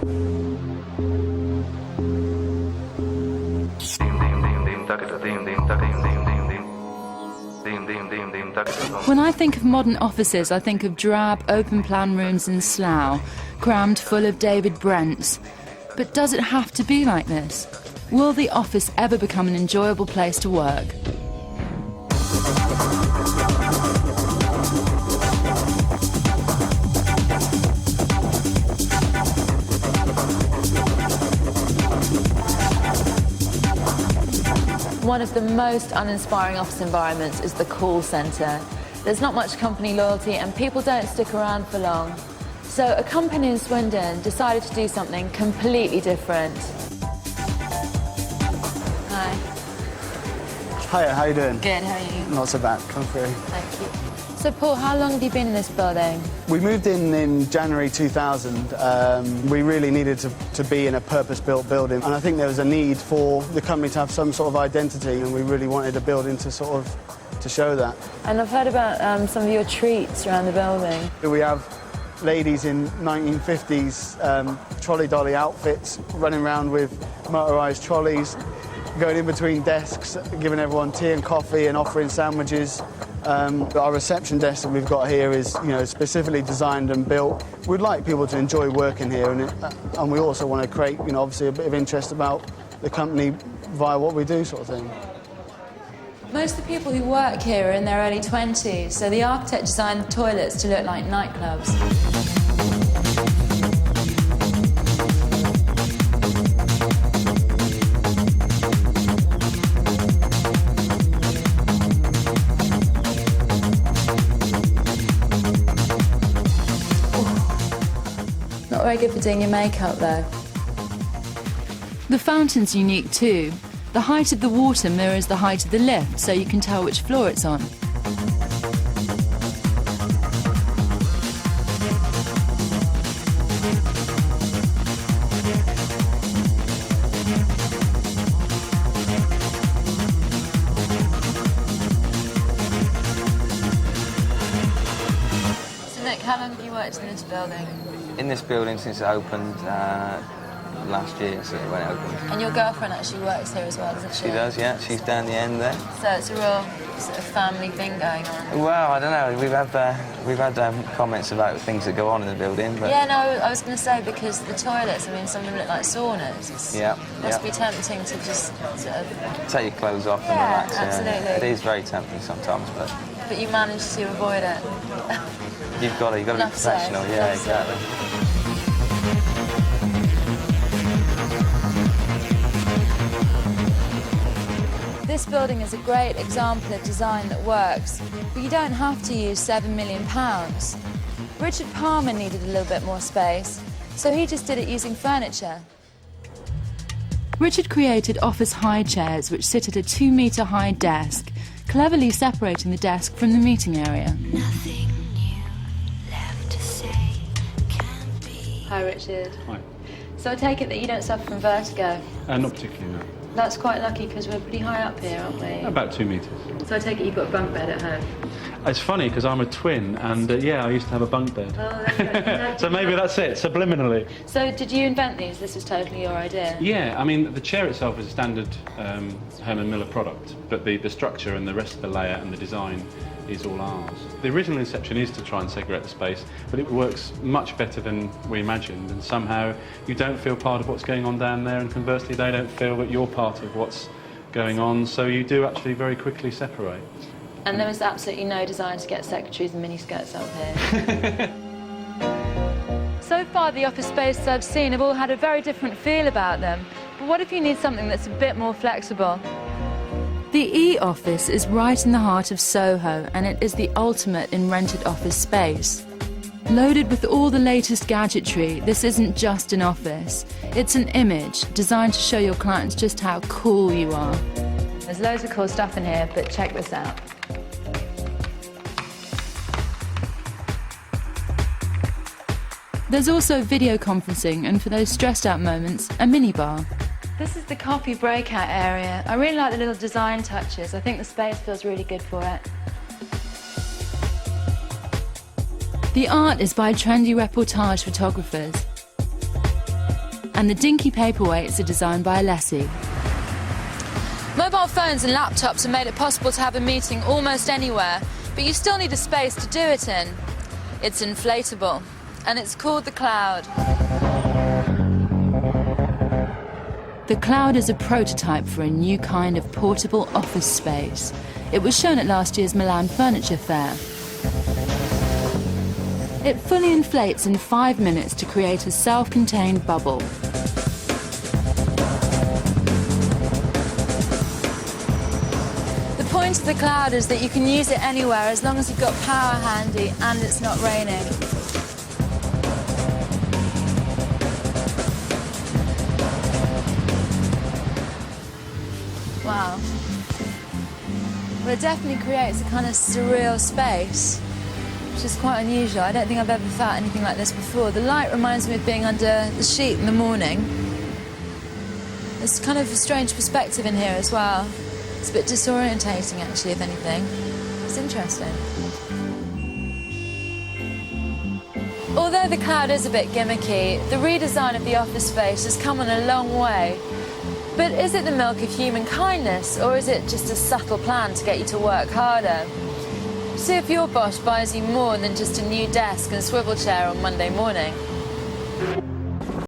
When I think of modern offices, I think of drab, open-plan rooms in Slough, crammed full of David Brents. But does it have to be like this? Will the office ever become an enjoyable place to work? One of the most uninspiring office environments is the call centre. There's not much company loyalty and people don't stick around for long. So a company in Swindon decided to do something completely different. Hi. Hiya, how you doing? Good, how are you? Not so bad, come through. Thank you. So Paul, how long have you been in this building? We moved in January 2000. We really needed to be in a purpose-built building, and I think there was a need for the company to have some sort of identity, and we really wanted a building to sort of to show that. And I've heard about some of your treats around the building. We have ladies in 1950s trolley dolly outfits running around with motorised trolleys, going in between desks, giving everyone tea and coffee and offering sandwiches. Our reception desk that we've got here is, specifically designed and built. We'd like people to enjoy working here, and we also want to create, obviously a bit of interest about the company via what we do, sort of thing. Most of the people who work here are in their early 20s, so the architect designed the toilets to look like nightclubs. Not very good for doing your makeup, though. The fountain's unique too. The height of the water mirrors the height of the lift, so you can tell which floor it's on. So Nick, how long have you worked in this building? In this building since it opened last year, so when it opened. And your girlfriend actually works here as well, doesn't she? She does, yeah. She's down the end there. So it's a real sort of family thing going on. Well, I don't know. We've had comments about things that go on in the building, but Yeah, no, I was going to say because the toilets, I mean, some of them look like saunas. It must be tempting to just sort of take your clothes off and Yeah, relax. absolutely. It is very tempting sometimes, But you managed to avoid it. you've got to be Enough said, professional. Yeah, enough said. exactly. This building is a great example of design that works, but you don't have to use £7 million. Richard Palmer needed a little bit more space, so he just did it using furniture. Richard created office high chairs which sit at a 2-metre-high desk, cleverly separating the desk from the meeting area. Nothing new left to say can't be. Hi, Richard. Hi. So I take it that you don't suffer from vertigo? Not particularly, no. That's quite lucky because we're pretty high up here, aren't we? About 2 metres. So I take it you've got a bunk bed at home? It's funny because I'm a twin and yeah, I used to have a bunk bed. Oh, that's right. So maybe that's it, subliminally. So did you invent these? This was totally your idea? Yeah, I mean, the chair itself is a standard Herman Miller product, but the structure and the rest of the layout and the design is all ours. The original inception is to try and segregate the space, but it works much better than we imagined, and somehow you don't feel part of what's going on down there, and conversely they don't feel that you're part of what's going on, so you do actually very quickly separate. And there was absolutely no desire to get secretaries and miniskirts up here. So far, the office spaces I've seen have all had a very different feel about them. But what if you need something that's a bit more flexible? The E-office is right in the heart of Soho, and it is the ultimate in rented office space. Loaded with all the latest gadgetry, this isn't just an office. It's an image designed to show your clients just how cool you are. There's loads of cool stuff in here, but check this out. There's also video conferencing, and for those stressed out moments, a minibar. This is the coffee breakout area. I really like the little design touches. I think the space feels really good for it. The art is by trendy reportage photographers. And the dinky paperweights are designed by Elastica. Mobile phones and laptops have made it possible to have a meeting almost anywhere, but you still need a space to do it in. It's inflatable, and it's called the Cloud. The Cloud is a prototype for a new kind of portable office space. It was shown at last year's Milan Furniture Fair. It fully inflates in 5 minutes to create a self-contained bubble. The point of the Cloud is that you can use it anywhere as long as you've got power handy and it's not raining. Wow. Well, it definitely creates a kind of surreal space, which is quite unusual. I don't think I've ever felt anything like this before. The light reminds me of being under the sheet in the morning. There's kind of a strange perspective in here as well. It's a bit disorientating, actually, if anything. It's interesting. Although the Cloud is a bit gimmicky, the redesign of the office space has come on a long way. But is it the milk of human kindness, or is it just a subtle plan to get you to work harder? See if your boss buys you more than just a new desk and swivel chair on Monday morning.